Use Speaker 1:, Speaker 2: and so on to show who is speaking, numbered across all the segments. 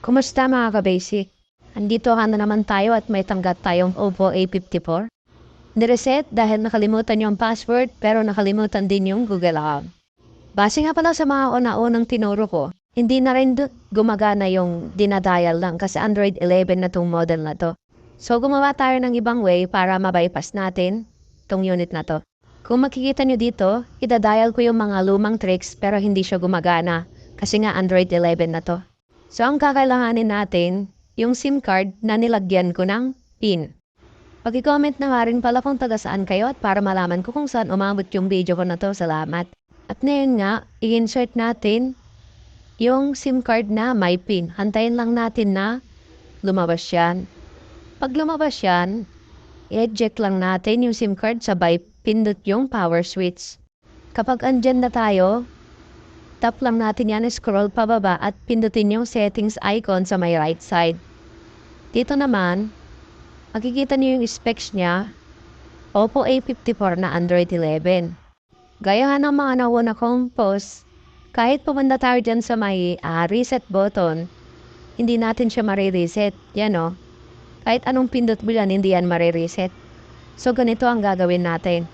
Speaker 1: Kumusta mga ka-basic? Andito ka na naman tayo at may tanggap tayong Oppo A54. Nireset dahil nakalimutan yung password pero nakalimutan din yung Google account. Base nga pala sa mga una-unang tinuro ko, hindi na rin gumagana yung dinadial lang kasi Android 11 na tong model na to. So gumawa tayo ng ibang way para ma-bypass natin tong unit na to. Kung makikita nyo dito, idadial ko yung mga lumang tricks pero hindi siya gumagana kasi nga Android 11 na to. So ang kakailanganin natin, yung SIM card na nilagyan ko ng PIN. Pag-comment na nga rin pala kung taga saan kayo at para malaman ko kung saan umabot yung video ko na to. Salamat. At ngayon nga, i-insert natin yung SIM card na may PIN. Hantayin lang natin na lumabas yan. Pag lumabas yan, i-eject lang natin yung SIM card sabay pindot yung power switch. Kapag andyan na tayo, tap lang natin yan, scroll pababa at pindutin yung settings icon sa may right side. Dito naman, makikita niyo yung specs niya, Oppo A54 na Android 11. Gaya nga ng mga nauna kong post, kahit pumunta tayo dyan sa may reset button, hindi natin siya marireset. Yan o. Kahit anong pindot mo yan, hindi yan marireset. So ganito ang gagawin natin.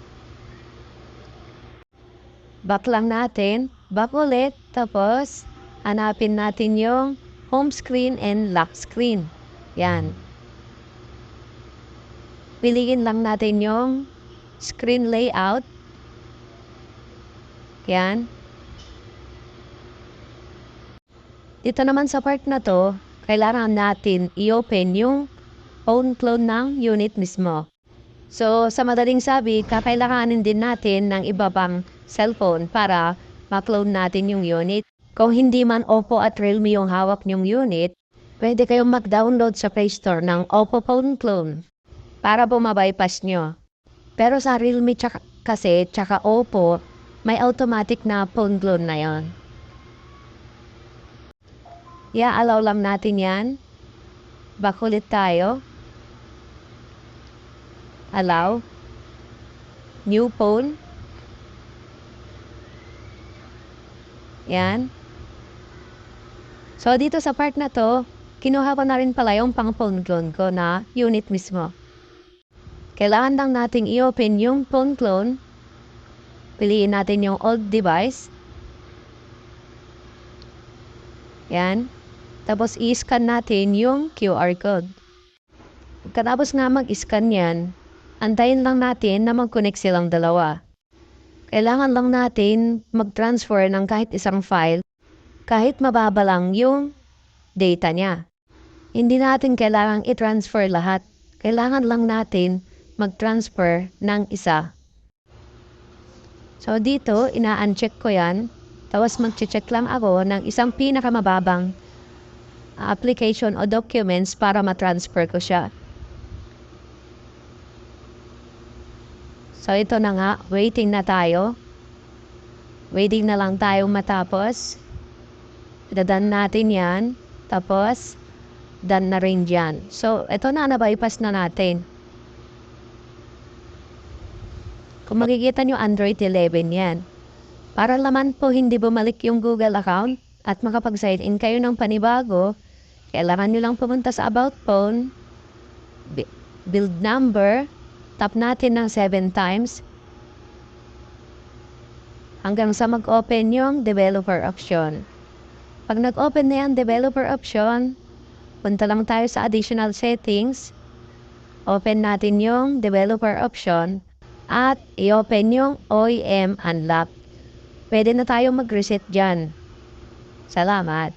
Speaker 1: Back lang natin, back ulit, tapos hanapin natin yung home screen and lock screen. Yan. Piliin lang natin yung screen layout. Yan. Dito naman sa part na to, kailangan natin i-open yung phone clone ng unit mismo. So, sa madaling sabi, kakailanganin din natin ng iba pang cellphone para ma-clone natin yung unit. Kung hindi man Oppo at Realme yung hawak nyong unit, pwede kayong mag-download sa Play Store ng Oppo Phone Clone para bumabypass nyo. Pero sa Realme tsaka Oppo, may automatic na phone clone na yon. Allow lang natin yan. Back ulit tayo. Allow. New phone. Yan. So, dito sa part na to, kinuha ko na rin pala yung pang phone clone ko na unit mismo. Kailangan lang nating i-open yung phone clone. Piliin natin yung old device. Yan. Tapos, i-scan natin yung QR code. Pagkatapos nga mag-scan yan, antayin lang natin na mag-connect silang dalawa. Kailangan lang natin mag-transfer ng kahit isang file, kahit mababa lang yung data niya. Hindi natin kailangang i-transfer lahat. Kailangan lang natin mag-transfer ng isa. So dito, ina-uncheck ko yan. Tapos mag-check lang ako ng isang pinakamababang application o documents para ma-transfer ko siya. So ito na nga, waiting na tayo. Waiting na lang tayo matapos. Dadan natin yan. Tapos, done na rin dyan. So ito na, na-bypass na natin. Kung makikita nyo, Android 11 yan. Para naman po hindi bumalik yung Google account at makapag-sign in kayo ng panibago, kailangan nyo lang pumunta sa About Phone, build number, tap natin ng 7 times, hanggang sa mag-open yung developer option. Pag nag-open na yung developer option, punta lang tayo sa additional settings, open natin yung developer option, at i-open yung OEM unlock. Pwede na tayong mag-reset dyan. Salamat.